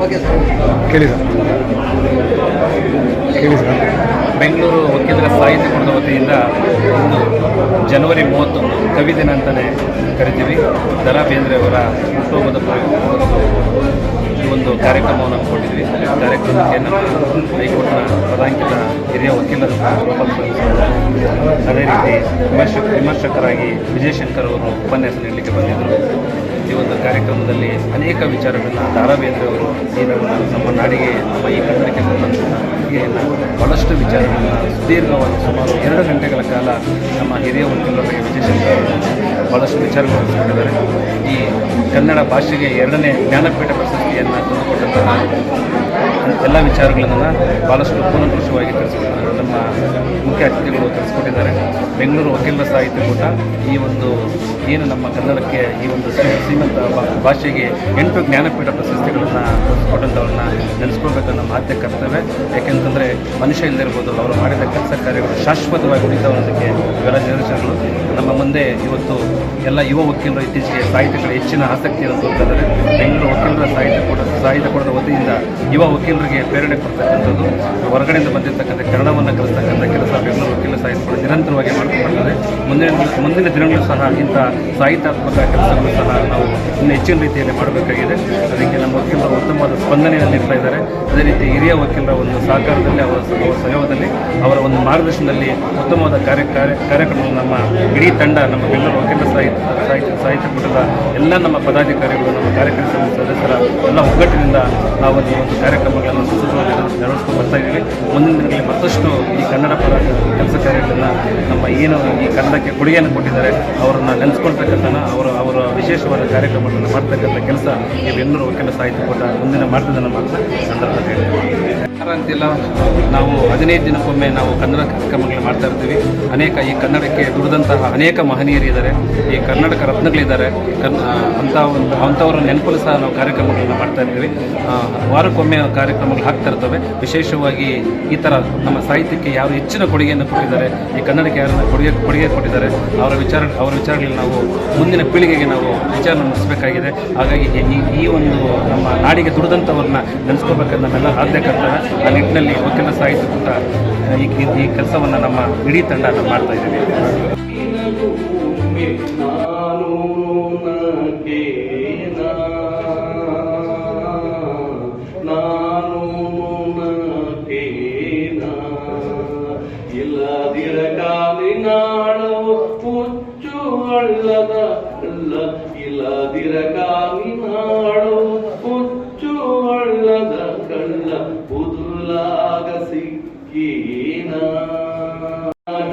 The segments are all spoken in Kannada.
ಕೇಳಿ ಸರ್. ಬೆಂಗಳೂರು ವಕೀಲರ ಸಾಹಿತ್ಯ ಕೂಟದ ವತಿಯಿಂದ ಇಂದು ಜನವರಿ 31 ಕವಿ ದಿನ ಅಂತಲೇ ಕರಿತೀವಿ. ದ.ರಾ. ಬೇಂದ್ರೆ ಅವರ ಹುಟ್ಟುಹಬ್ಬದ ಈ ಒಂದು ಕಾರ್ಯಕ್ರಮವನ್ನು ಕೊಟ್ಟಿದ್ವಿ. ಕಾರ್ಯಕ್ರಮಕ್ಕೆ ನಮ್ಮ ಹೈಕೋರ್ಟ್ನ ಪದಾಂಕಿತ ಹಿರಿಯ ವಕೀಲರು ಅದೇ ರೀತಿ ವಿಮರ್ಶಕರಾಗಿ ವಿಜಯಶಂಕರ್ ಅವರು ಉಪನ್ಯಾಸ ನೀಡಲಿಕ್ಕೆ ಬಂದಿದ್ದರು. ಈ ಒಂದು ಕಾರ್ಯಕ್ರಮದಲ್ಲಿ ಅನೇಕ ವಿಚಾರಗಳನ್ನು ದ.ರಾ. ಬೇಂದ್ರೆ ಅವರು ನಮ್ಮ ನಾಡಿಗೆ, ನಮ್ಮ ಈ ಕನ್ನಡಕ್ಕೆ ಕೊಟ್ಟಂತಹ ಕೊಡುಗೆಯನ್ನು ಬಹಳಷ್ಟು ವಿಚಾರಗಳನ್ನು ಸುದೀರ್ಘವಾಗಿ ಸುಮಾರು 2 ಗಂಟೆಗಳ ಕಾಲ ನಮ್ಮ ಹಿರಿಯ ವಕೀಲರಾಗಿ ವಿಜಯಶಂಕರ್ ಅವರು ಬಹಳಷ್ಟು ವಿಚಾರಗಳನ್ನು ಕೊಟ್ಟಿದ್ದಾರೆ. ಈ ಕನ್ನಡ ಭಾಷೆಗೆ 2ನೇ ಜ್ಞಾನಪೀಠ ಪ್ರಶಸ್ತಿಯನ್ನು ತಂದುಕೊಟ್ಟಂತಹ ಎಲ್ಲ ವಿಚಾರಗಳನ್ನು ಭಾಳಷ್ಟು ಕೂಲಂಕುಷವಾಗಿ ತಿಳಿಸಿಕೊಟ್ಟಿದ್ದಾರೆ. ನಮ್ಮ ಮುಖ್ಯ ಅತಿಥಿಗಳು ತಿಳಿಸ್ಕೊಟ್ಟಿದ್ದಾರೆ. ಬೆಂಗಳೂರು ವಕೀಲರ ಸಾಹಿತ್ಯ ಕೂಟ ಈ ಒಂದು ಏನು ನಮ್ಮ ಕನ್ನಡಕ್ಕೆ ಈ ಒಂದು ಶ್ರೀಮಂತ ಭಾಷೆಗೆ 8 ಜ್ಞಾನಪೀಠ ಪ್ರಶಸ್ತಿಗಳನ್ನು ಕೊಟ್ಟಂಥವ್ರನ್ನ ನೆನೆಸ್ಕೊಳ್ಬೇಕನ್ನೋ ನಮ್ಮ ಆದ್ಯ ಕರ್ತವ್ಯ. ಯಾಕೆಂತಂದರೆ ಮನುಷ್ಯ ಇಲ್ಲದಿರ್ಬೋದು, ಅವರು ಮಾಡಿದ ಕೆಲಸ ಕಾರ್ಯಗಳು ಶಾಶ್ವತವಾಗಿ ಉಳಿತಾವನ್ನೋದಕ್ಕೆ ಇವೆಲ್ಲ ನಿದರ್ಶನಗಳು. ನಮ್ಮ ಮುಂದೆ ಇವತ್ತು ಎಲ್ಲ ಯುವ ವಕೀಲರು ಇತ್ತೀಚೆಗೆ ಸಾಹಿತ್ಯಗಳ ಹೆಚ್ಚಿನ ಆಸಕ್ತಿಯನ್ನು ತೋರ್ತಿದ್ದಾರೆ. ಬೆಂಗಳೂರು ವಕೀಲರ ಸಾಹಿತ್ಯ ಕೂಟದ ವತಿಯಿಂದ ಯುವ ವಕೀಲರಿಗೆ ಪ್ರೇರಣೆ ಕೊಡ್ತಕ್ಕಂಥದ್ದು, ಹೊರಗಡೆಯಿಂದ ಬಂದಿರತಕ್ಕಂಥ ಕನ್ನಡವನ್ನು ಕಲಿಸ್ತಕ್ಕಂಥ ಕೆಲಸ ಬೆಂಗಳೂರು ವಕೀಲರ ಸಾಹಿತ್ಯ ಕೂಡ ನಿರಂತರವಾಗಿ ಮಾಡ್ಕೊಂಡಿದ್ದಾರೆ. ಮುಂದಿನ ದಿನಗಳು ಸಹ ಇಂಥ ಸಾಹಿತ್ಯಾತ್ಮಕ ಕೆಲಸಗಳು ಸಹ ನಾವು ಇನ್ನು ಹೆಚ್ಚಿನ ರೀತಿಯಲ್ಲಿ ಮಾಡಬೇಕಾಗಿದೆ. ಅದಕ್ಕೆ ನಮ್ಮ ವಕೀಲರು ಉತ್ತಮವಾದ ಸ್ಪಂದನೆಯನ್ನು ನೀಡ್ತಾ ಇದ್ದಾರೆ. ಅದೇ ರೀತಿ ಹಿರಿಯ ವಕೀಲರ ಒಂದು ಸಹಕಾರದಲ್ಲಿ, ಅವರ ಸಹಯೋಗದಲ್ಲಿ, ಅವರ ಒಂದು ಮಾರ್ಗದರ್ಶನದಲ್ಲಿ ಉತ್ತಮವಾದ ಕಾರ್ಯಕ್ರಮವನ್ನು ನಮ್ಮ ಇಡೀ ತಂಡ, ನಮ್ಮ ಬೆಂಗಳೂರು ವಕೀಲರ ಸಾಹಿತ್ಯ ಕೂಟದ ಎಲ್ಲ ನಮ್ಮ ಪದಾಧಿಕಾರಿಗಳು, ನಮ್ಮ ಕಾರ್ಯಕಾರಿ ಸಮಿತಿ ಸದಸ್ಯರ ಎಲ್ಲ ಒಗ್ಗಟ್ಟಿನಿಂದ ನಾವು ಈ ಒಂದು ಕಾರ್ಯಕ್ರಮಗಳನ್ನು ಸುಸೂತ್ರವಾಗಿ ನೆರವೇರಿಸ್ಕೊಂಡು ಬರ್ತಾ ಇದ್ದೀವಿ. ಮುಂದಿನ ದಿನಗಳಲ್ಲಿ ಮತ್ತಷ್ಟು ಈ ಕನ್ನಡ ಪರ ಕೆಲಸ ಕಾರ್ಯಗಳನ್ನು ನಮ್ಮ ಏನು ಈ ಕನ್ನಡಕ್ಕೆ ಕೊಡುಗೆಯನ್ನು ಕೊಟ್ಟಿದ್ದಾರೆ ಅವರನ್ನು ನೆನೆಸ್ಕೊಳ್ತಕ್ಕಂಥ ಅವರ ವಿಶೇಷವಾದ ಕಾರ್ಯಕ್ರಮಗಳನ್ನು ಮಾಡ್ತಕ್ಕಂಥ ಕೆಲಸ ಈ ಬೆಂಗಳೂರು ವಕೀಲರ ಸಾಹಿತ್ಯ ಕೂಟ ಮುಂದಿನ ಮಾಡ್ತದೆ ನಮ್ಮ ಸಂದರ್ಭದಲ್ಲಿ ಹೇಳ್ತೀವಿ. ಅಂತಿಲ್ಲ, ನಾವು 15 ದಿನಕ್ಕೊಮ್ಮೆ ನಾವು ಕನ್ನಡ ಕಾರ್ಯಕ್ರಮಗಳು ಮಾಡ್ತಾ ಇರ್ತೀವಿ. ಈ ಕನ್ನಡಕ್ಕೆ ದುಡಿದಂತಹ ಅನೇಕ ಮಹನೀಯರಿದ್ದಾರೆ, ಈ ಕರ್ನಾಟಕ ರತ್ನಗಳಿದ್ದಾರೆ. ಅಂಥವ್ರ ನೆನಪಲು ಸಹ ನಾವು ಕಾರ್ಯಕ್ರಮಗಳನ್ನ ಮಾಡ್ತಾ ಇರ್ತೀವಿ. ವಾರಕ್ಕೊಮ್ಮೆ ಕಾರ್ಯಕ್ರಮಗಳು ಹಾಕ್ತಾ ಇರ್ತವೆ. ವಿಶೇಷವಾಗಿ ಈ ಥರ ನಮ್ಮ ಸಾಹಿತ್ಯಕ್ಕೆ ಯಾರು ಹೆಚ್ಚಿನ ಕೊಡುಗೆಯನ್ನು ಕೊಟ್ಟಿದ್ದಾರೆ, ಈ ಕನ್ನಡಕ್ಕೆ ಯಾರನ್ನ ಕೊಡುಗೆ ಕೊಟ್ಟಿದ್ದಾರೆ, ಅವರ ವಿಚಾರಗಳಲ್ಲಿ ನಾವು ಮುಂದಿನ ಪೀಳಿಗೆಗೆ ನಾವು ವಿಚಾರ ನಡೆಸಬೇಕಾಗಿದೆ. ಹಾಗಾಗಿ ಈ ಒಂದು ನಮ್ಮ ನಾಡಿಗೆ ದುಡಿದಂಥವ್ರನ್ನ ನೆನೆಸ್ಕೋಬೇಕಂತ ನಮ್ಮೆಲ್ಲ ಆದ್ಯ ಕರ್ತವ್ಯ. ಆ ನಿಟ್ಟಿನಲ್ಲಿ ವಕೀಲರ ಸಾಹಿತ್ಯ ಕೂಟ ಈ ಕೆಲಸವನ್ನು ನಮ್ಮ ಇಡೀ ತಂಡ ನಾವು ಮಾಡ್ತಾ ಇದ್ದೀವಿ.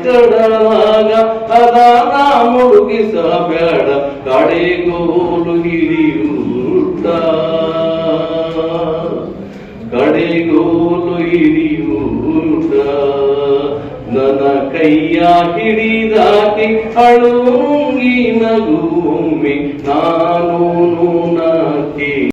ಕಡಲಾಗ ಅದಾನ ಮುಳುಗಿಸಬೇಡ, ಕಡೆಗೋಲು ಹಿಡಿಯೂಟ, ಕಡೆಗೋಲು ಹಿಡಿಯೂಟ. ನನ್ನ ಕೈಯ ಹಿಡಿದಾಕಿ ಅಳುಂಗಿ ನಗುಮ್ಮಿ ನಾನು